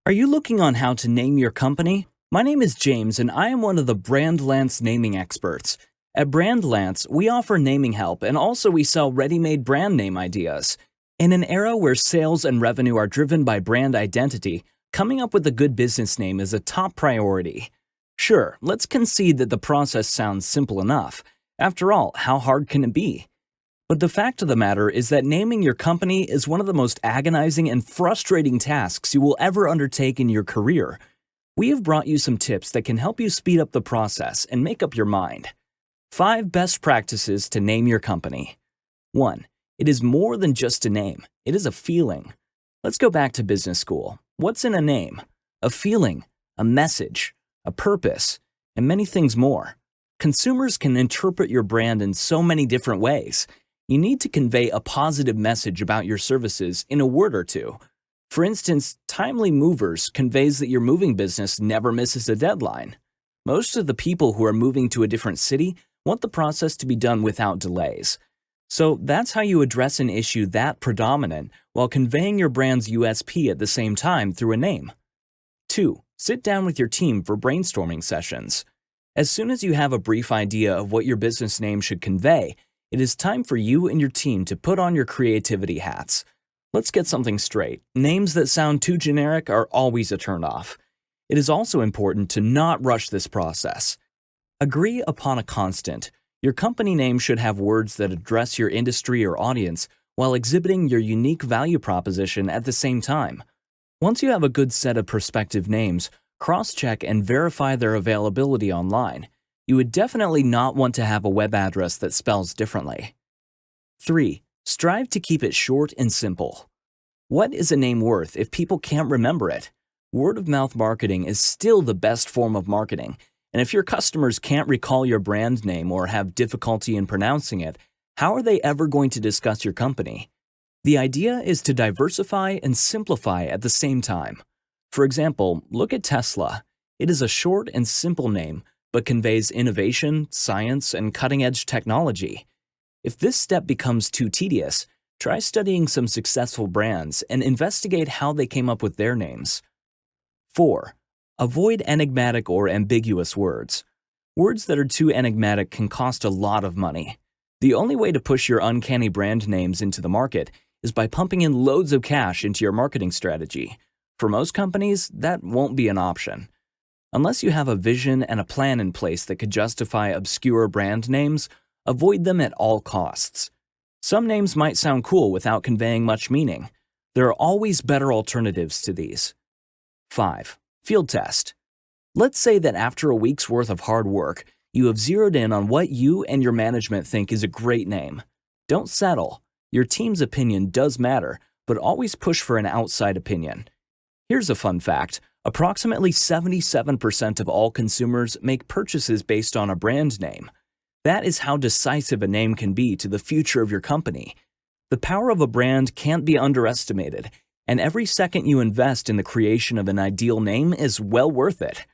Are you looking on how to name your company? My name is James and I am one of the Brandlance naming experts. At Brandlance, we offer naming help and also we sell ready-made brand name ideas. In an era where sales and revenue are driven by brand identity, coming up with a good business name is a top priority. Sure, let's concede that the process sounds simple enough. After all, how hard can it be? But the fact of the matter is that naming your company is one of the most agonizing and frustrating tasks you will ever undertake in your career. We have brought you some tips that can help you speed up the process and make up your mind. 5 best practices to name your company. 1. It is more than just a name. It is a feeling. Let's go back to business school. What's in a name? A feeling, a message, a purpose, and many things more. Consumers can interpret your brand in so many different ways. You need to convey a positive message about your services in a word or two. For instance, Timely Movers conveys that your moving business never misses a deadline. Most of the people who are moving to a different city want the process to be done without delays. So that's how you address an issue that predominant while conveying your brand's USP at the same time through a name. 2. Sit down with your team for brainstorming sessions. As soon as you have a brief idea of what your business name should convey, it is time for you and your team to put on your creativity hats. Let's get something straight. Names that sound too generic are always a turnoff. It is also important to not rush this process. Agree upon a constant. Your company name should have words that address your industry or audience while exhibiting your unique value proposition at the same time. Once you have a good set of prospective names, cross-check and verify their availability online. You would definitely not want to have a web address that spells differently. 3. Strive to keep it short and simple. What is a name worth if people can't remember it? Word-of-mouth marketing is still the best form of marketing, and if your customers can't recall your brand name or have difficulty in pronouncing it, how are they ever going to discuss your company? The idea is to diversify and simplify at the same time. For example, look at Tesla. It is a short and simple name, but conveys innovation, science, and cutting-edge technology. If this step becomes too tedious, try studying some successful brands and investigate how they came up with their names. 4. Avoid enigmatic or ambiguous words. Words that are too enigmatic can cost a lot of money. The only way to push your uncanny brand names into the market is by pumping in loads of cash into your marketing strategy. For most companies, that won't be an option. Unless you have a vision and a plan in place that could justify obscure brand names, avoid them at all costs. Some names might sound cool without conveying much meaning. There are always better alternatives to these. 5. Field test. Let's say that after a week's worth of hard work, you have zeroed in on what you and your management think is a great name. Don't settle. Your team's opinion does matter, but always push for an outside opinion. Here's a fun fact. Approximately 77% of all consumers make purchases based on a brand name. That is how decisive a name can be to the future of your company. The power of a brand can't be underestimated, and every second you invest in the creation of an ideal name is well worth it.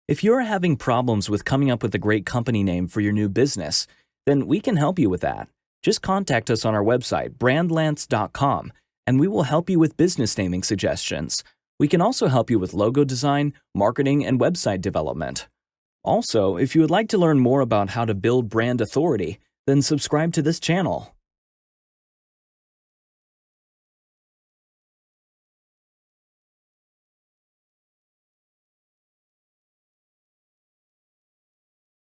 If you're having problems with coming up with a great company name for your new business, then we can help you with that. Just contact us on our website, brandlance.com, and we will help you with business naming suggestions. We can also help you with logo design, marketing, and website development. Also, if you would like to learn more about how to build brand authority, then subscribe to this channel.